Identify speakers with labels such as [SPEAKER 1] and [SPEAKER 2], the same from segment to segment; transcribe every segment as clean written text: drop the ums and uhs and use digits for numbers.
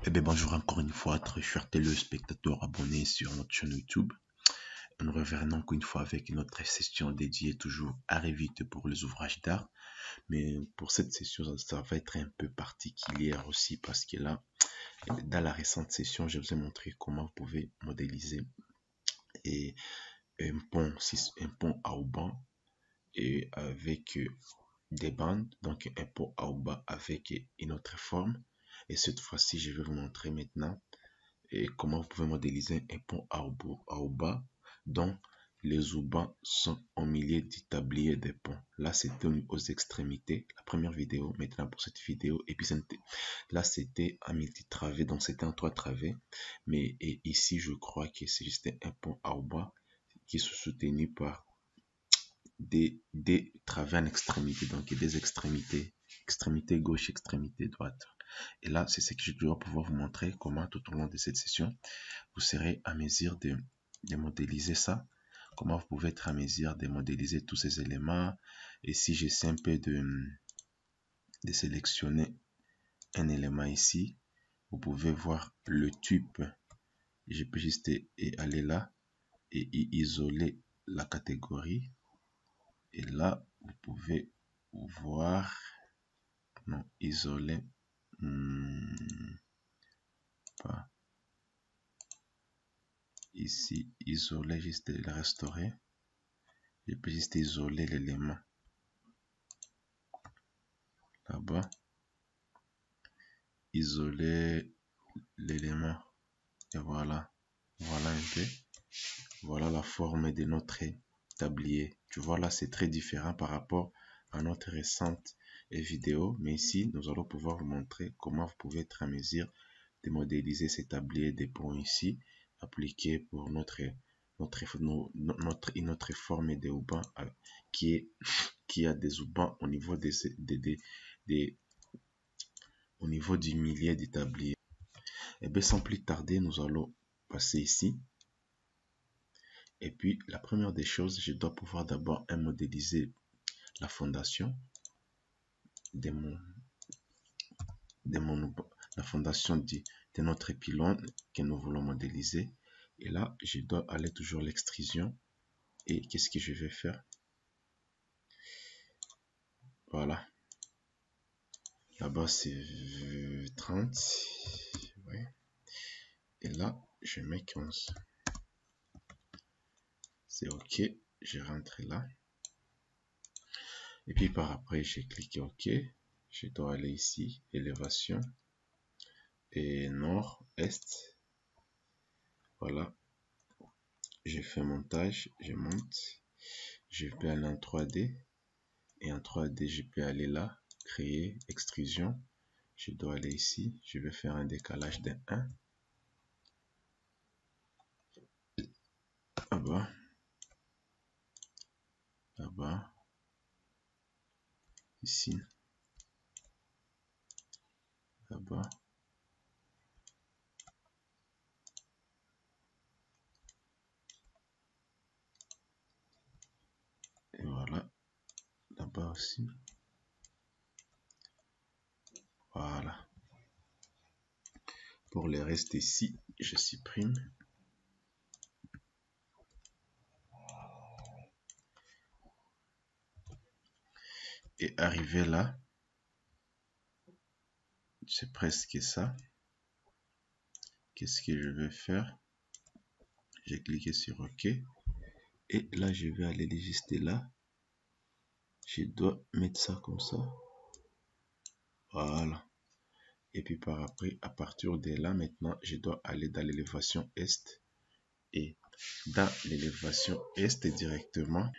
[SPEAKER 1] Eh bien, bonjour encore une fois, très chers téléspectateurs abonnés sur notre chaîne YouTube. Nous revenons encore une fois avec notre session dédiée toujours à Revit pour les ouvrages d'art. Mais pour cette session, ça va être un peu particulière aussi parce que là, dans la récente session, je vous ai montré comment vous pouvez modéliser et un pont à haubans et avec des bandes, donc un pont à haubans avec une autre forme. Et cette fois-ci, je vais vous montrer maintenant et comment vous pouvez modéliser un pont à bas dont les haubans sont au milieu du tablier des ponts. Là, c'était aux extrémités, la première vidéo. Maintenant, pour cette vidéo, et puis là, c'était un multi-travée, donc c'était en 3 travées. Mais et ici, je crois que c'est juste un pont à bas qui est soutenu par des travées en extrémité, donc des extrémités, extrémité gauche, extrémité droite. Et là, c'est ce que je dois pouvoir vous montrer comment tout au long de cette session, vous serez à mesure de modéliser ça. Comment vous pouvez être à mesure de modéliser tous ces éléments. Et si j'essaie un peu de sélectionner un élément ici, vous pouvez voir le tube. Je peux juste aller là et isoler la catégorie. Et là, vous pouvez voir, non, isoler, pas ici, isoler, juste le restaurer. Je peux juste isoler l'élément là-bas, isoler l'élément et voilà, voilà un peu, voilà la forme de notre tablier. Tu vois là, c'est très différent par rapport à notre récente vidéo, mais ici, nous allons pouvoir vous montrer comment vous pouvez être à mesure de modéliser ces tabliers des ponts ici, appliqués pour notre forme de haubans qui a des haubans au niveau au niveau du milieu du tablier. Et bien sans plus tarder, nous allons passer ici. Et puis la première des choses, je dois pouvoir d'abord modéliser la fondation de la fondation de notre pylône que nous voulons modéliser. Et là, je dois aller toujours l'extrusion. Et qu'est-ce que je vais faire? Voilà. Là-bas, c'est 30. Ouais. Et là, je mets 15. C'est OK. Je rentre là. Et puis par après, j'ai cliqué OK. Je dois aller ici, élévation. Et nord, est. Voilà. J'ai fait montage. Je monte. Je peux aller en 3D. Et en 3D, je peux aller là. Créer, extrusion. Je dois aller ici. Je vais faire un décalage de 1. Là-bas. Là-bas. Ici. Là-bas. Et voilà. Là-bas aussi. Voilà. Pour le reste ici, je supprime. Et arrivé là, c'est presque ça. Qu'est-ce que je vais faire? J'ai cliqué sur OK. Et là, je vais aller juste là. Je dois mettre ça comme ça. Voilà. Et puis par après, à partir de là, maintenant, je dois aller dans l'élévation Est. Et dans l'élévation Est directement,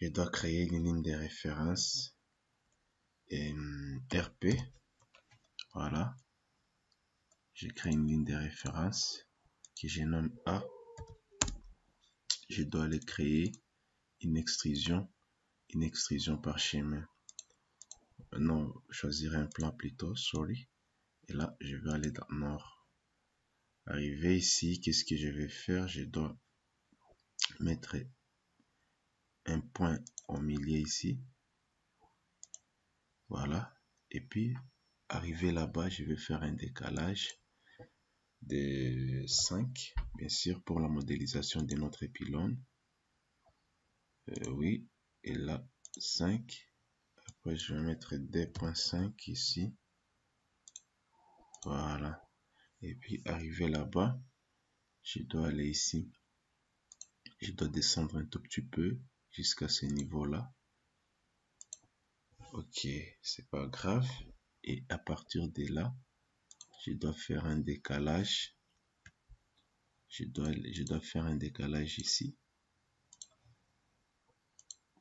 [SPEAKER 1] je dois créer une ligne de référence RP. Voilà. Je crée une ligne de référence que je nomme A. Je dois aller créer une extrusion par chemin. Non, choisir un plan plutôt, sorry. Et là, je vais aller dans Nord. Arrivé ici, qu'est-ce que je vais faire? Je dois mettre un point au milieu ici. Voilà. Et puis, arriver là-bas, je vais faire un décalage de 5, bien sûr, pour la modélisation de notre pylône. Oui, et là, 5. Après, je vais mettre 2.5 ici. Voilà. Et puis, arriver là-bas, je dois aller ici. Je dois descendre un tout petit peu jusqu'à ce niveau-là. Ok, c'est pas grave. Et à partir de là, je dois faire un décalage. Je dois faire un décalage ici.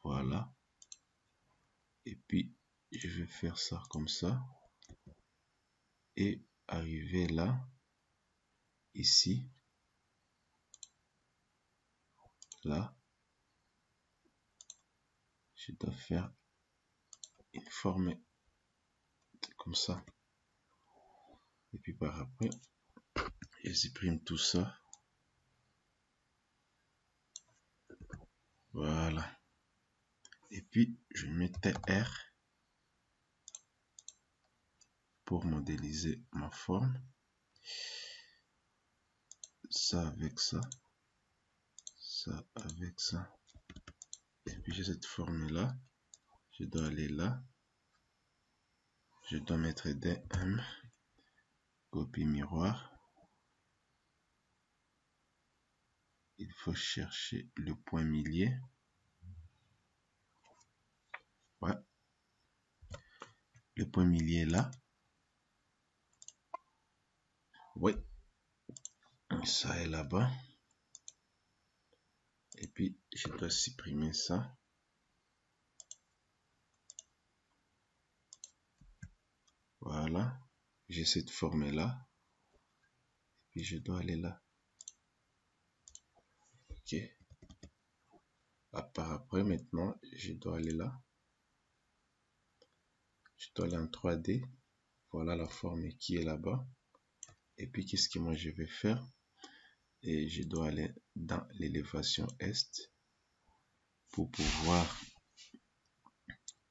[SPEAKER 1] Voilà. Et puis, je vais faire ça comme ça. Et arriver là, ici. Là. Je dois faire une forme comme ça. Et puis par après, je supprime tout ça. Voilà. Et puis, je mettais R pour modéliser ma forme. Ça avec ça. Ça avec ça. Et puis j'ai cette forme-là. Je dois aller là. Je dois mettre DM. Copie miroir. Il faut chercher le point millier. Ouais. Le point millier est là. Oui. Ça est là-bas. Et puis, je dois supprimer ça. Voilà. J'ai cette forme-là. Et puis, je dois aller là. Ok. Par après, maintenant, je dois aller là. Je dois aller en 3D. Voilà la forme qui est là-bas. Et puis, qu'est-ce que moi je vais faire? Et je dois aller dans l'élévation est pour pouvoir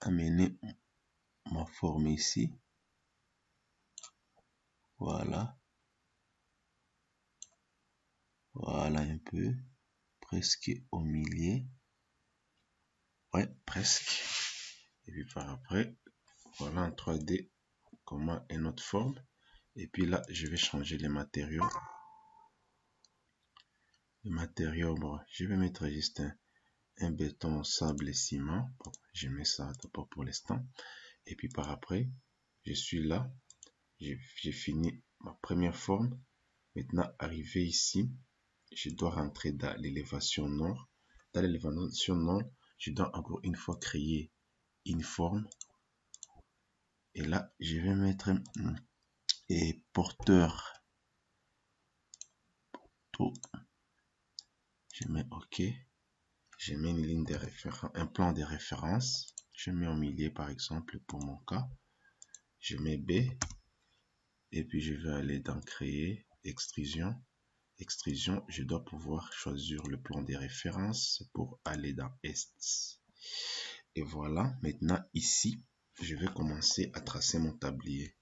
[SPEAKER 1] amener ma forme ici. Voilà. Voilà un peu. Presque au milieu. Ouais, presque. Et puis par après, voilà en 3D comment est notre forme. Et puis là, je vais changer les matériaux. Les matériaux, bon, je vais mettre juste un béton, sable et ciment. Bon, je mets ça d'abord pour l'instant. Et puis par après, je suis là. J'ai fini ma première forme. Maintenant, arrivé ici, je dois rentrer dans l'élévation nord. Dans l'élévation nord, je dois encore une fois créer une forme. Et là, je vais mettre et porteur. Tout. Je mets OK. Je mets une ligne de référence, un plan de référence. Je mets au milieu par exemple pour mon cas. Je mets B. Et puis je vais aller dans créer, extrusion. Extrusion, je dois pouvoir choisir le plan de référence pour aller dans Est. Et voilà, maintenant ici, je vais commencer à tracer mon tablier.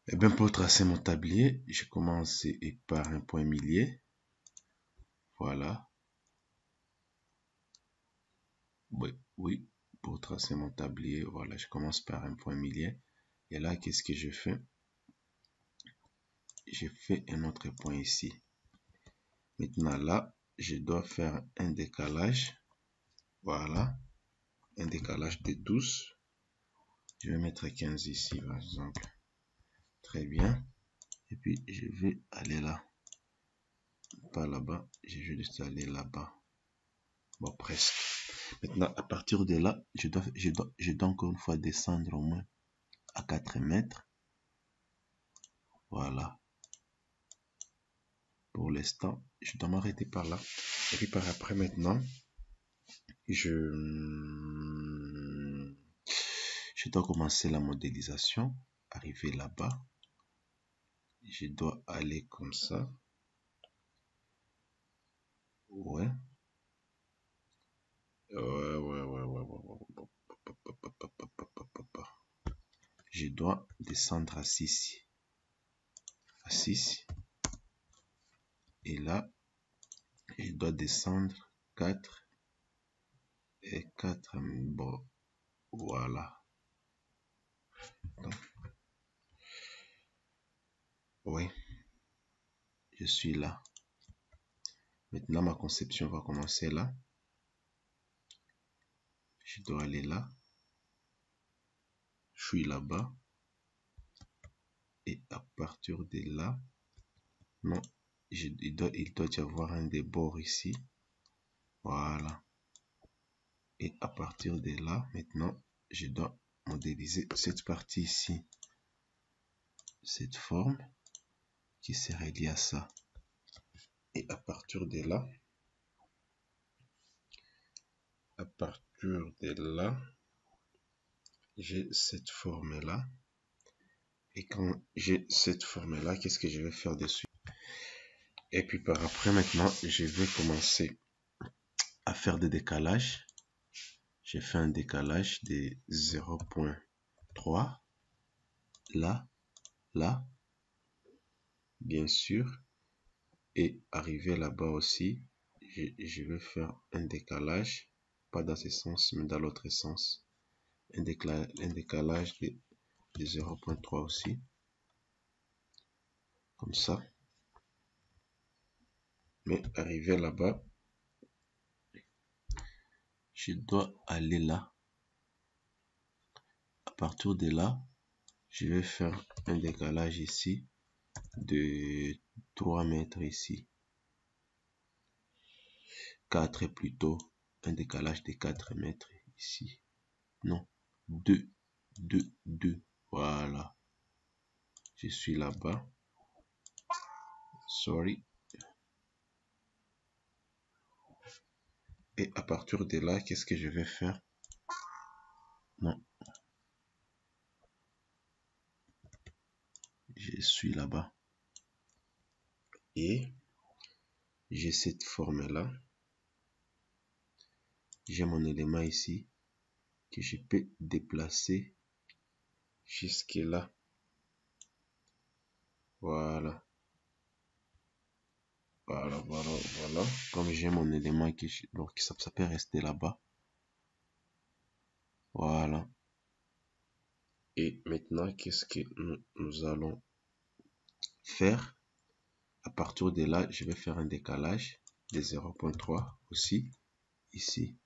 [SPEAKER 1] Et bien pour tracer mon tablier, je commence par un point millier. Voilà. Oui, pour tracer mon tablier, voilà, je commence par un point millier. Et là, qu'est-ce que je fais? Je fais un autre point ici. Maintenant là, je dois faire un décalage. Voilà, un décalage de 12. Je vais mettre 15 ici, par exemple. Très bien. Et puis, je vais aller là. Pas là-bas, je vais juste aller là-bas. Bon, presque. Maintenant, à partir de là, je dois encore une fois descendre au moins à 4 mètres. Voilà. Pour l'instant, je dois m'arrêter par là. Et puis par après, maintenant, je dois commencer la modélisation. Arriver là-bas. Je dois aller comme ça. Ouais. Ouais. je dois descendre à 6. À 6. Et là, je dois descendre 4 et 4. Bon, voilà. Donc, oui, je suis là. Maintenant, ma conception va commencer là. Je dois aller là. Je suis là-bas. Et à partir de là, non, il doit y avoir un des bords ici. Voilà. Et à partir de là, maintenant, je dois modéliser cette partie ici. Cette forme qui serait liée à ça. Et à partir de là, j'ai cette forme-là. Et quand j'ai cette forme-là, qu'est-ce que je vais faire dessus? Et puis par après, maintenant, je vais commencer à faire des décalages. J'ai fait un décalage de 0.3. Là, là, bien sûr. Et arriver là-bas aussi, je vais faire un décalage. Pas dans ce sens, mais dans l'autre sens. Un décalage de 0.3 aussi. Comme ça. Mais arriver là-bas, je dois aller là. À partir de là, je vais faire un décalage ici de 3 mètres ici. 4 plutôt. Un décalage de 4 mètres ici. Non, 2. 2, 2. Voilà. Je suis là-bas. Sorry. Et à partir de là, qu'est-ce que je vais faire? Non. Je suis là-bas. Et j'ai cette forme-là. J'ai mon élément ici que je peux déplacer jusque là. Voilà. Voilà. Comme j'ai mon élément donc ça peut rester là-bas. Voilà. Et maintenant, qu'est-ce que nous allons faire? À partir de là, je vais faire un décalage de 0.3 aussi, ici.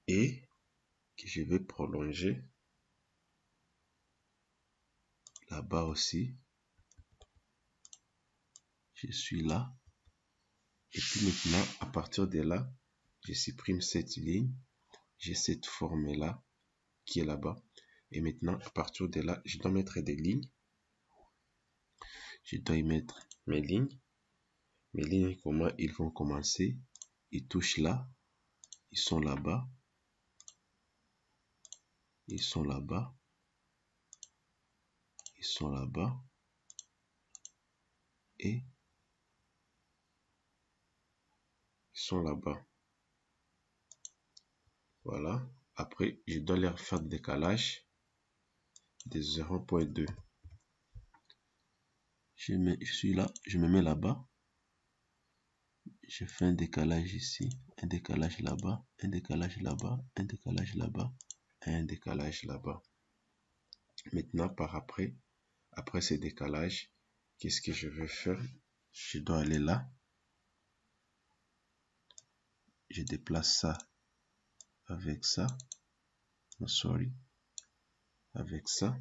[SPEAKER 1] Et que je vais prolonger là-bas aussi. Je suis là. Et puis maintenant, à partir de là, je supprime cette ligne. J'ai cette forme-là qui est là-bas. Et maintenant, à partir de là, je dois mettre des lignes. Je dois y mettre mes lignes. Mes lignes, comment ils vont commencer? Ils touchent là. Ils sont là-bas. Ils sont là-bas. Ils sont là-bas. Et ils sont là-bas. Voilà. Après, je dois leur faire le décalage de 0.2. Je suis là, je me mets là-bas. Je fais un décalage ici, un décalage là-bas, un décalage là-bas, un décalage là-bas, et un décalage là-bas. Maintenant, après ce décalage, qu'est-ce que je vais faire? Je dois aller là. Je déplace ça avec ça. Oh, sorry. Avec ça.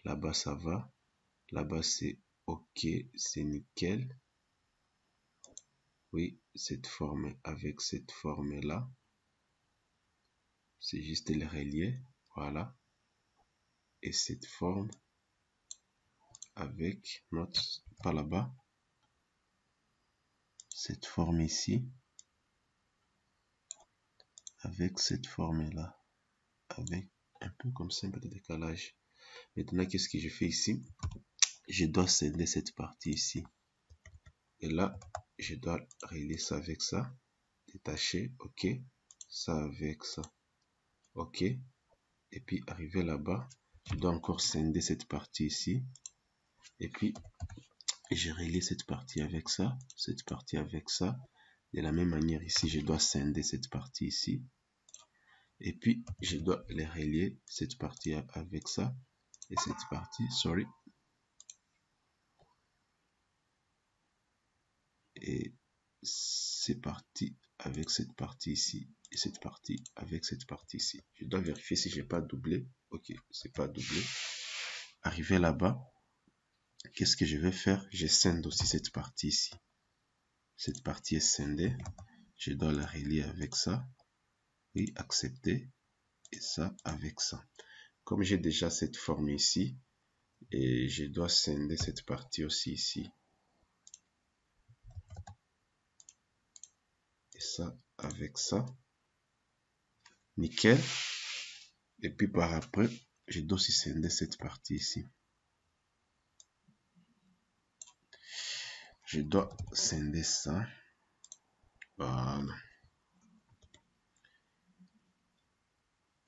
[SPEAKER 1] Là-bas, ça va. Là-bas, c'est OK, c'est nickel. Oui, cette forme avec cette forme-là. C'est juste le relier. Voilà. Et cette forme avec notre, pas là-bas, cette forme ici, avec cette forme-là, avec un peu comme ça, un peu de décalage. Maintenant, qu'est-ce que je fais ici? Je dois scinder cette partie ici. Et là, je dois relier ça avec ça. Détacher, OK. Ça avec ça. OK. Et Et puis arriver là-bas, je dois encore scinder cette partie ici. Et puis, je relie cette partie avec ça, cette partie avec ça. De la même manière ici, je dois scinder cette partie ici. Et puis, je dois les relier, cette partie avec ça. Et cette partie, sorry. Et c'est parti avec cette partie ici. Et cette partie avec cette partie ici. Je dois vérifier si j'ai pas doublé. Ok, c'est pas doublé. Arrivé là-bas, qu'est-ce que je vais faire? Je scinde aussi cette partie ici. Cette partie est scindée. Je dois la relier avec ça. Oui, accepter. Et ça avec ça. Comme j'ai déjà cette forme ici, et je dois scinder cette partie aussi ici. Et ça avec ça. Nickel. Et puis par après, je dois aussi scinder cette partie ici. Je dois scinder ça. Voilà.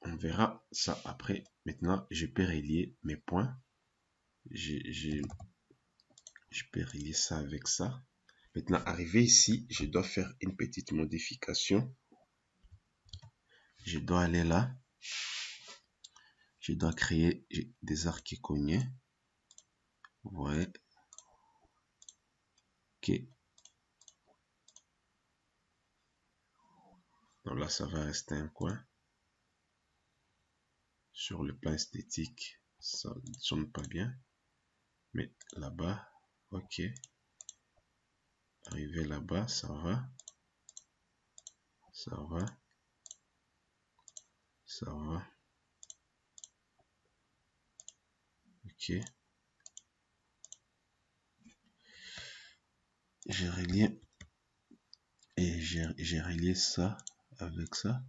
[SPEAKER 1] On verra ça après. Maintenant, je peux relier mes points. Je peux relier ça avec ça. Maintenant, arrivé ici, je dois faire une petite modification. Je dois aller là. Je dois créer des arcs cognés. Ouais. Ok. Donc là, ça va rester un coin. Sur le plan esthétique, ça ne sonne pas bien. Mais là-bas, ok. Arrivé là-bas, ça va. Ça va. Ça va. Ok. J'ai relié. Et j'ai relié ça avec ça.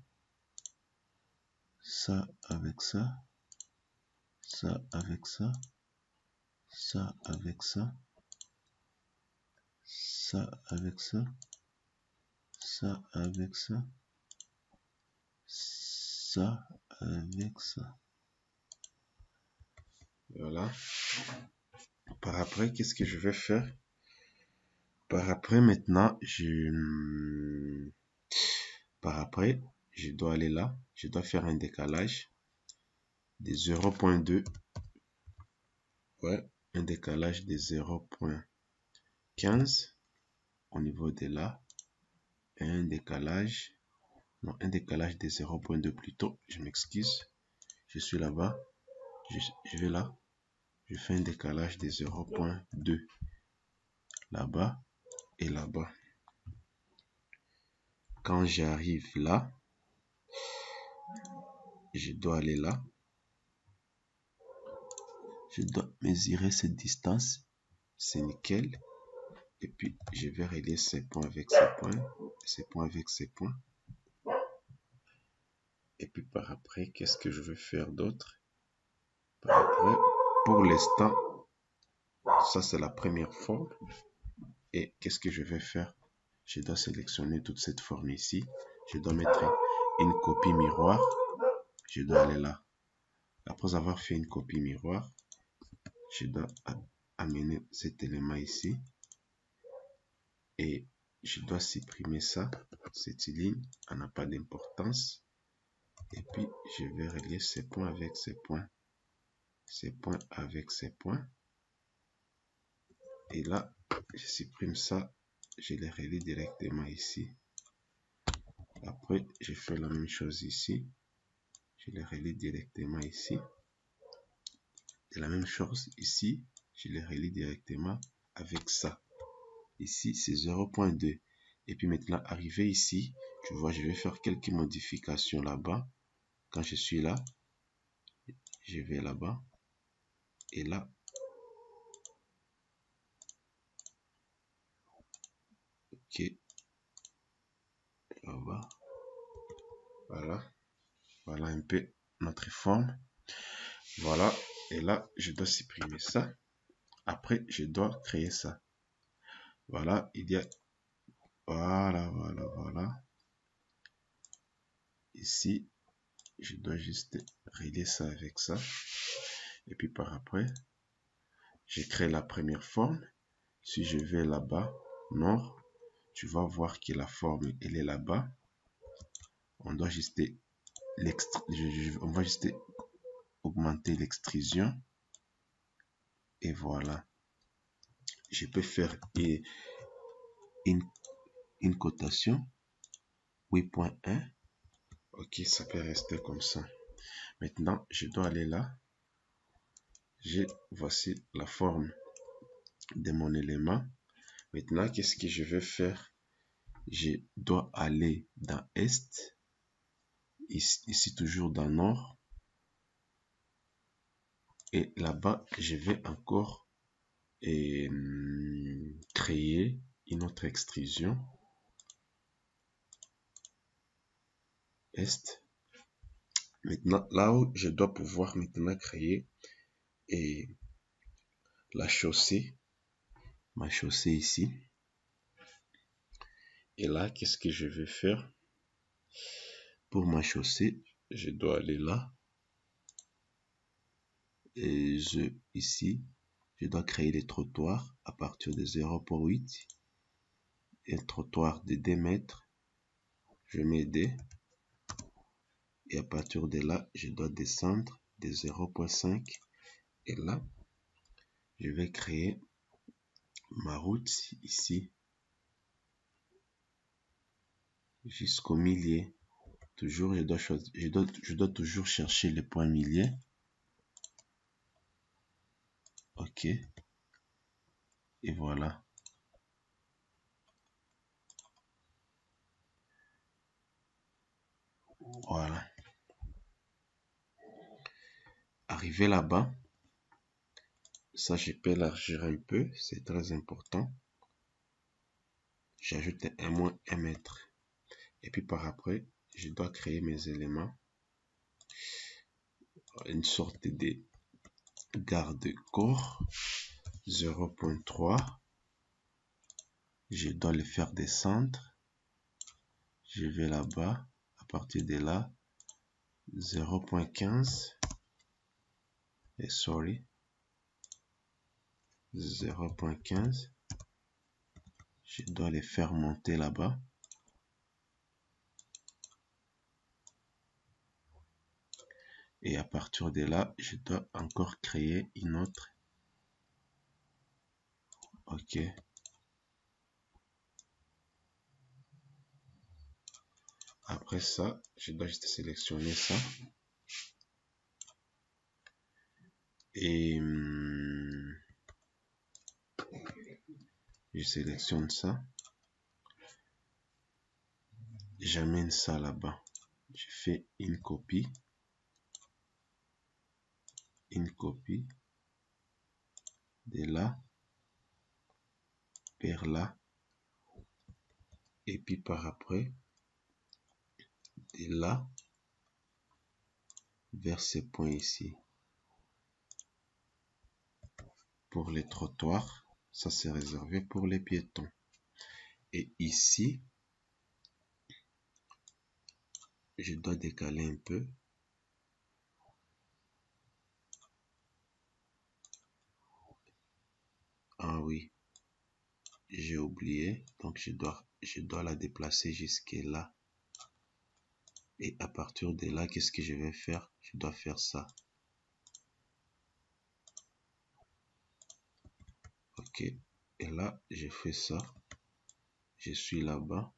[SPEAKER 1] Ça avec ça. Ça avec ça. Ça avec ça. Ça avec ça. Ça avec ça. Ça avec ça. Voilà. Par après, qu'est-ce que je vais faire? Par après, maintenant, par après, je dois aller là. Je dois faire un décalage de 0.2. Ouais, un décalage de 0.15 au niveau de là. Et un décalage, non, un décalage de 0.2 plutôt. Je m'excuse. Je suis là-bas. Je vais là. Je fais un décalage de 0.2 là-bas et là-bas. Quand j'arrive là, je dois aller là. Je dois mesurer cette distance. C'est nickel. Et puis, je vais relier ces points avec ces points. Ces points avec ces points. Et puis, par après, qu'est-ce que je vais faire d'autre? Par après, pour l'instant, ça c'est la première forme. Et qu'est-ce que je vais faire? Je dois sélectionner toute cette forme ici. Je dois mettre une copie miroir. Je dois aller là. Après avoir fait une copie miroir, je dois amener cet élément ici. Et je dois supprimer ça. Cette ligne, elle n'a pas d'importance. Et puis, je vais relier ces points avec ces points. Ces points avec ces points. Et là, je supprime ça. Je les relie directement ici. Après, je fais la même chose ici. Je les relie directement ici. Et la même chose ici. Je les relie directement avec ça. Ici, c'est 0.2. Et puis maintenant, arrivé ici, tu vois, je vais faire quelques modifications là-bas. Quand je suis là, je vais là-bas. Et là, ok, là-bas. Voilà. Voilà un peu notre forme. Voilà. Et là, je dois supprimer ça. Après, je dois créer ça. Voilà, il y a... Voilà. Ici, je dois juste relier ça avec ça. Et puis par après, je crée la première forme. Si je vais là-bas, nord, tu vas voir que la forme, elle est là-bas. On doit juste on va juste augmenter l'extrusion. Et voilà. Je peux faire une cotation 8.1. Ok, ça peut rester comme ça. Maintenant, je dois aller là. Voici la forme de mon élément. Maintenant, qu'est-ce que je vais faire? Je dois aller dans Est. Ici toujours dans Nord. Et là-bas, je vais encore créer une autre extrusion. Est. Maintenant, là où je dois pouvoir maintenant créer la chaussée. Ma chaussée ici. Et là, qu'est-ce que je vais faire? Pour ma chaussée, je dois aller là. Et ici, je dois créer les trottoirs à partir de 0.8. Un trottoir de 2 mètres. Je mets D. Et à partir de là, je dois descendre de 0.5. Et là, je vais créer ma route ici. Jusqu'au milieu. Toujours, je dois toujours chercher les points milieu. Ok. Et voilà. Voilà. Arrivé là-bas. Ça, je peux élargir un peu. C'est très important. J'ajoute un moins 1 mètre. Et puis par après, je dois créer mes éléments. Une sorte de garde-corps. 0.3. Je dois le faire descendre. Je vais là-bas. À partir de là, 0.15. Et sorry. 0.15. Je dois les faire monter là-bas. Et à partir de là, je dois encore créer une autre. Ok. Après ça, je dois juste sélectionner ça. Et je sélectionne ça. J'amène ça là-bas. Je fais une copie. Une copie. De là. Vers là. Et puis par après. De là. Vers ce point ici. Pour les trottoirs. Ça c'est réservé pour les piétons. Et ici. Je dois décaler un peu. Ah oui. J'ai oublié. Donc je dois la déplacer jusque là. Et à partir de là, qu'est-ce que je vais faire? Je dois faire ça. Ok. Et là, je fais ça. Je suis là-bas.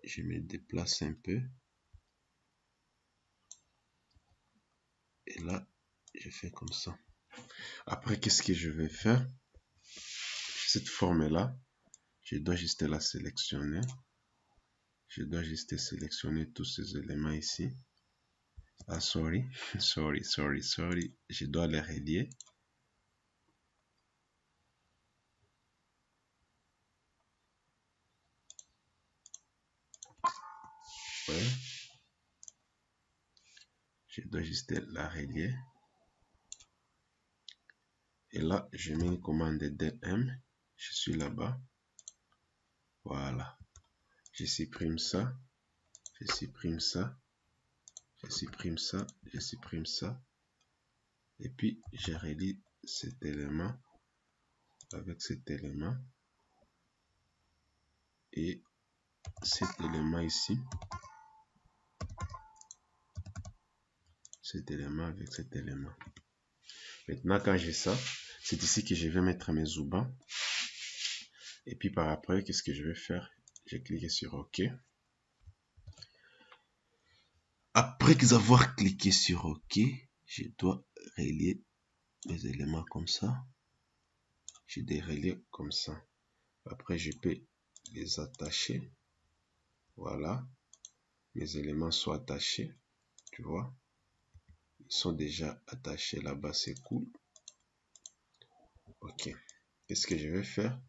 [SPEAKER 1] Je me déplace un peu. Et là, je fais comme ça. Après, qu'est-ce que je vais faire? Cette forme-là, je dois juste la sélectionner. Je dois juste sélectionner tous ces éléments ici. Ah, sorry. Sorry. Je dois les relier. Ouais. Je dois juste la relier. Et là, je mets une commande DM. Je suis là-bas. Voilà. Je supprime ça. Je supprime ça. Je supprime ça, je supprime ça. Et puis, je relie cet élément avec cet élément. Et cet élément ici. Cet élément avec cet élément. Maintenant, quand j'ai ça, c'est ici que je vais mettre mes zoubans. Et puis par après, qu'est-ce que je vais faire? Je clique sur OK. Après avoir cliqué sur OK, je dois relier mes éléments comme ça. Je dois relier comme ça. Après, je peux les attacher. Voilà. Mes éléments sont attachés. Tu vois? Ils sont déjà attachés là-bas. C'est cool. OK. Qu'est-ce que je vais faire?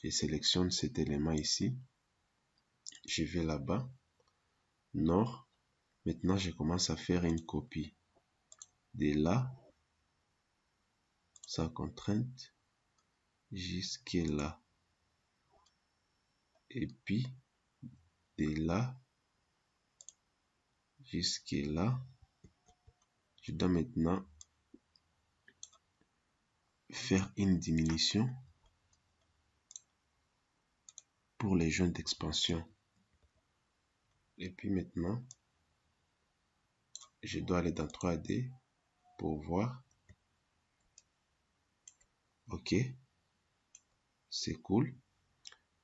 [SPEAKER 1] Je sélectionne cet élément ici. Je vais là-bas. Nord. Maintenant, je commence à faire une copie. De là, sans contrainte, jusque là. Et puis, de là, jusque là. Je dois maintenant faire une diminution pour les joints d'expansion. Et puis maintenant, je dois aller dans 3D pour voir. OK. C'est cool.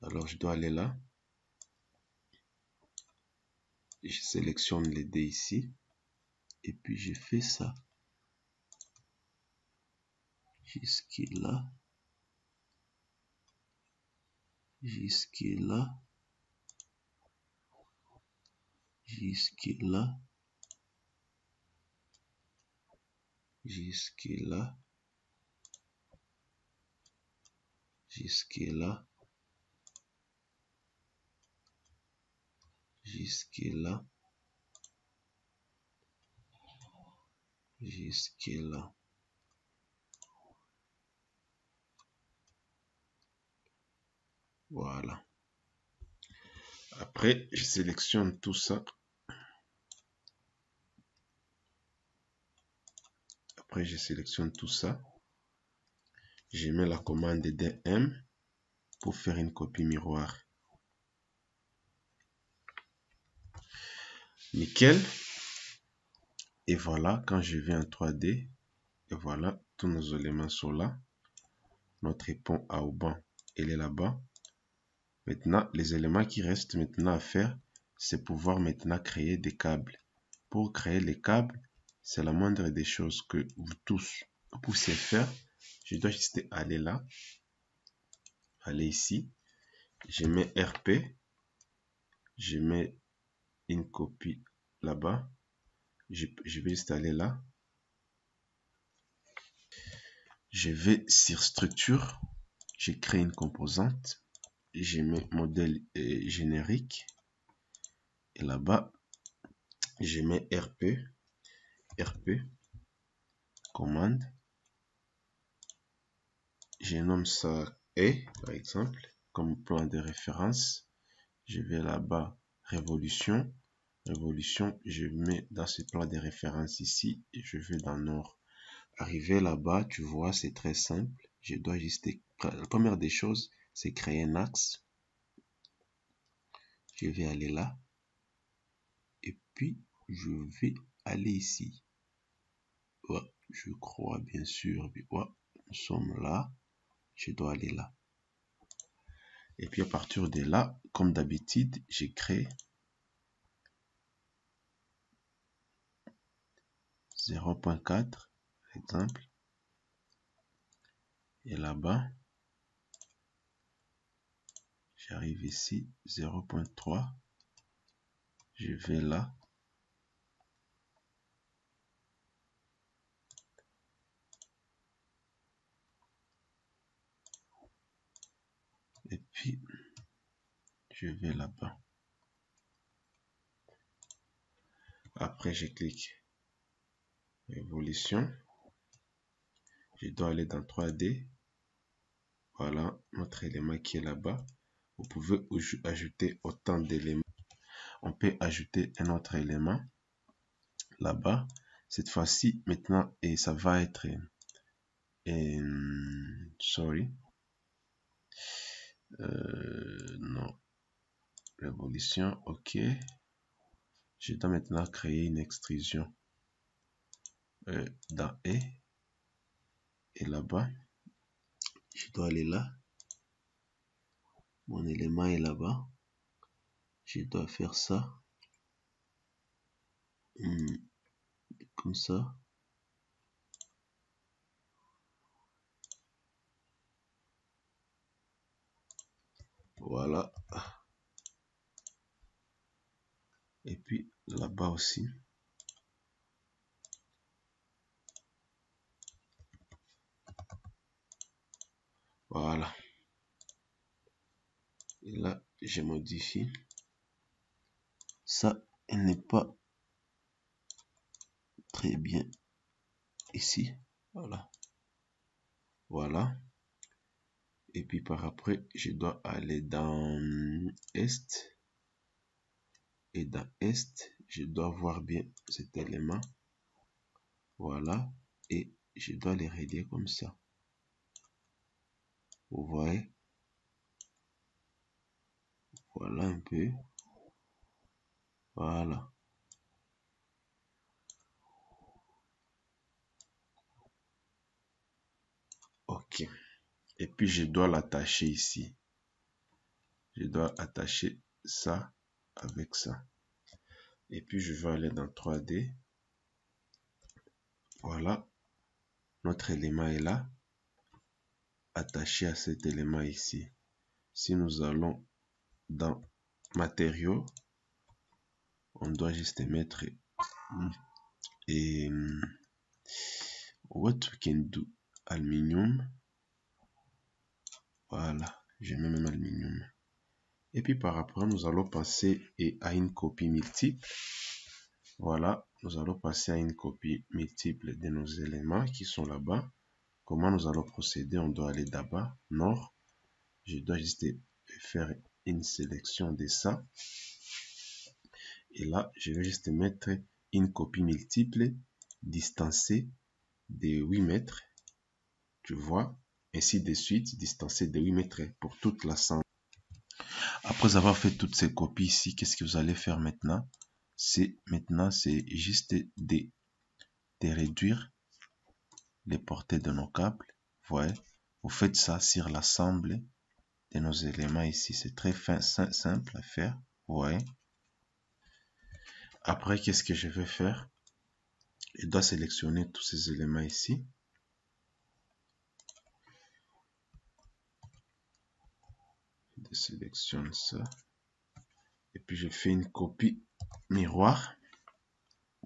[SPEAKER 1] Alors, je dois aller là. Je sélectionne les dés ici. Et puis, je fais ça. Jusque là. Jusque là. Jusque là. Jusque là. Jusque là. Jusque là. Jusque là. Voilà. Après, je sélectionne tout ça. Après, je sélectionne tout ça. Je mets la commande DM pour faire une copie miroir. Nickel. Et voilà, quand je vais en 3D, et voilà, tous nos éléments sont là. Notre pont à Auban, elle est là-bas. Maintenant, les éléments qui restent maintenant à faire, c'est pouvoir maintenant créer des câbles. Pour créer les câbles, c'est la moindre des choses que vous tous puissiez faire. Je dois juste aller là, aller ici. Je mets RP, je mets une copie là-bas. Je vais juste aller là. Je vais sur structure, je crée une composante, je mets modèle générique et là-bas, je mets RP, commande, je nomme ça E par exemple, comme plan de référence. Je vais là-bas, révolution, je mets dans ce plan de référence ici et je vais dans Nord. Arrivé là-bas, tu vois, c'est très simple. Je dois juste... La première des choses, c'est créer un axe. Je vais aller là. Et puis, je vais aller ici. Ouais, je crois, bien sûr. Ouais, nous sommes là. Je dois aller là. Et puis, à partir de là, comme d'habitude, j'ai créé 0.4, par exemple. Et là-bas, j'arrive ici, 0.3. Je vais là. Et puis, je vais là-bas. Après, je clique Révolution. Je dois aller dans 3D. Voilà notre élément qui est là-bas. Vous pouvez ajouter autant d'éléments. On peut ajouter un autre élément. là-bas. Cette fois-ci, maintenant, et ça va être, sorry, non, révolution, ok. Je dois maintenant créer une extrusion dans E, et là-bas, je dois aller là. Mon élément est là-bas. Je dois faire ça. Comme ça. Voilà. Et puis là-bas aussi. Voilà. Et là, je modifie. Ça, elle n'est pas très bien ici. Voilà. Voilà. Et puis par après, je dois aller dans Est. Et dans Est, je dois voir bien cet élément. Voilà. Et je dois les relier comme ça. Vous voyez? Voilà un peu. Voilà. Ok. Et puis je dois l'attacher ici. Je dois attacher ça avec ça. Et puis je vais aller dans 3D. Voilà. Notre élément est là. Attaché à cet élément ici. Si nous allons dans matériaux, on doit juste mettre et what we can do, aluminium. Voilà, je mets même aluminium. Et puis par après, nous allons passer à une copie multiple. Voilà, nous allons passer à une copie multiple de nos éléments qui sont là-bas. Comment nous allons procéder? On doit aller d'abord, nord. Je dois juste faire une sélection de ça. Et là, je vais juste mettre une copie multiple distancée de 8 mètres. Tu vois, ainsi de suite, distancée de 8 mètres pour toute l'assemblée. Après avoir fait toutes ces copies ici, qu'est-ce que vous allez faire maintenant? C'est juste de réduire les portées de nos câbles. Voyez, vous faites ça sur l'ensemble de nos éléments ici. C'est très simple à faire. Voyez. Après, qu'est-ce que je vais faire? Je dois sélectionner tous ces éléments ici. Je sélectionne ça. Et puis, je fais une copie miroir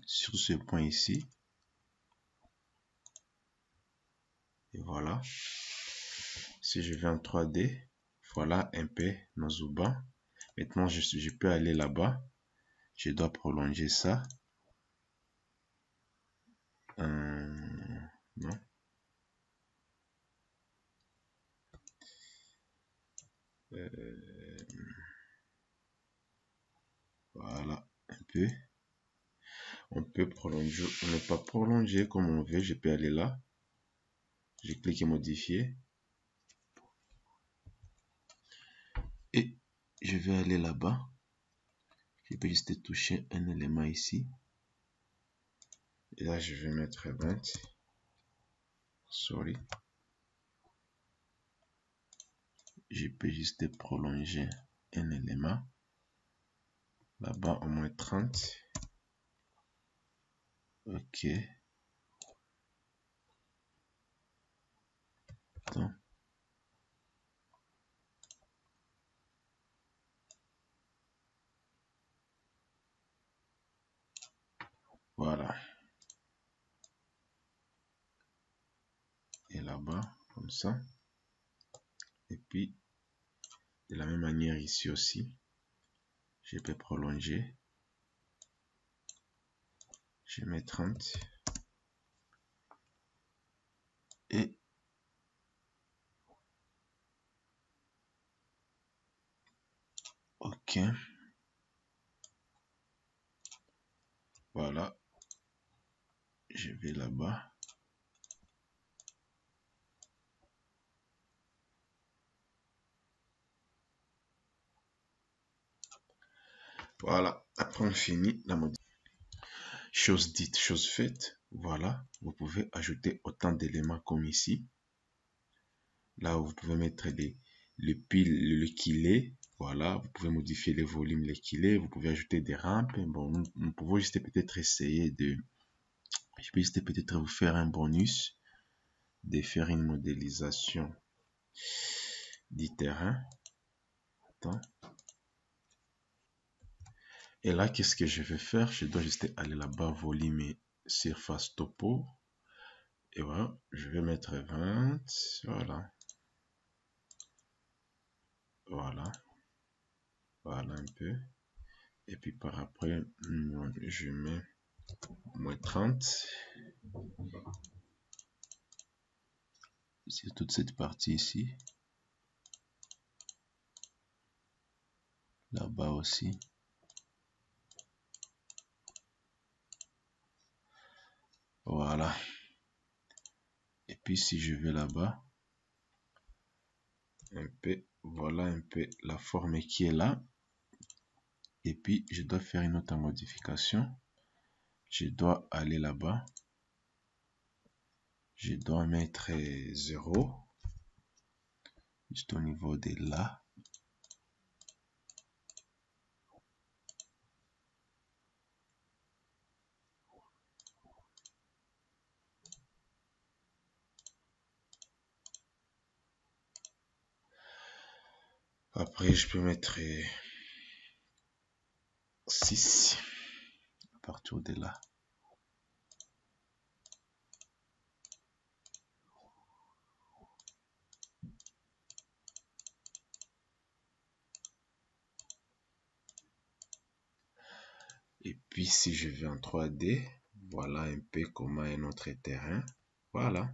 [SPEAKER 1] sur ce point ici. Et voilà. Si je vais en 3D, voilà un peu nos Zuba. Maintenant, je peux aller là-bas. Je dois prolonger ça. Non. Voilà, un peu. On peut prolonger, on ne pas prolonger comme on veut. Je peux aller là. Je clique et modifier. Et je vais aller là-bas. Je peux juste toucher un élément ici. Et là, je vais mettre 20. Sorry. Je peux juste prolonger un élément. Là-bas, au moins 30. Ok. Donc, voilà. Et là-bas, comme ça. Et puis, de la même manière ici aussi, je peux prolonger. Je mets 30. Et ok. Voilà. Je vais là-bas. Voilà, après on finit la modification. Chose dite, chose faite. Voilà, vous pouvez ajouter autant d'éléments comme ici. Là où vous pouvez mettre le pile, le kilé. Voilà, vous pouvez modifier les volumes, les kilés. Vous pouvez ajouter des rampes. Bon, nous pouvons juste peut-être essayer de... Je peux juste peut-être vous faire un bonus de faire une modélisation du terrain. Attends. Et là, qu'est-ce que je vais faire? Je dois juste aller là-bas, volume et surface topo. Et voilà, je vais mettre 20. Voilà. Voilà. Voilà un peu. Et puis par après, je mets moins 30. C'est toute cette partie ici. Là-bas aussi. Voilà. Et puis si je vais là-bas, un peu, voilà un peu la forme qui est là. Et puis je dois faire une autre modification. Je dois aller là-bas. Je dois mettre 0. Juste au niveau de là. Après, je peux mettre 6 à partir de là. Et puis, si je vais en 3D, voilà un peu comment est notre terrain. Voilà.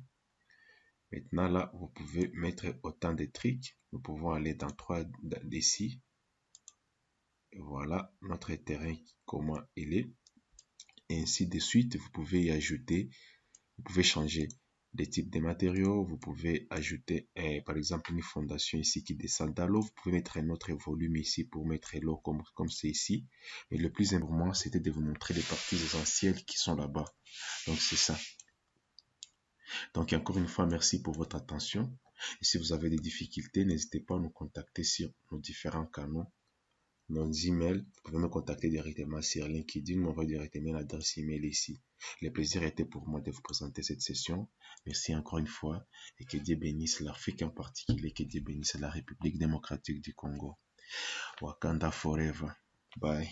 [SPEAKER 1] Maintenant, là, vous pouvez mettre autant de trucs. Nous pouvons aller dans 3 d'ici. Voilà notre terrain, comment il est. Et ainsi de suite, vous pouvez y ajouter, vous pouvez changer les types de matériaux, vous pouvez ajouter par exemple une fondation ici qui descend à l'eau, vous pouvez mettre un autre volume ici pour mettre l'eau comme c'est ici. Mais le plus important, c'était de vous montrer les parties essentielles qui sont là-bas. Donc c'est ça. Donc encore une fois, merci pour votre attention. Et si vous avez des difficultés, n'hésitez pas à nous contacter sur nos différents canaux. Nos emails, vous pouvez me contacter directement sur LinkedIn, m'envoyer directement l'adresse email ici. Le plaisir était pour moi de vous présenter cette session. Merci encore une fois et que Dieu bénisse l'Afrique en particulier, que Dieu bénisse la République démocratique du Congo. Wakanda forever. Bye.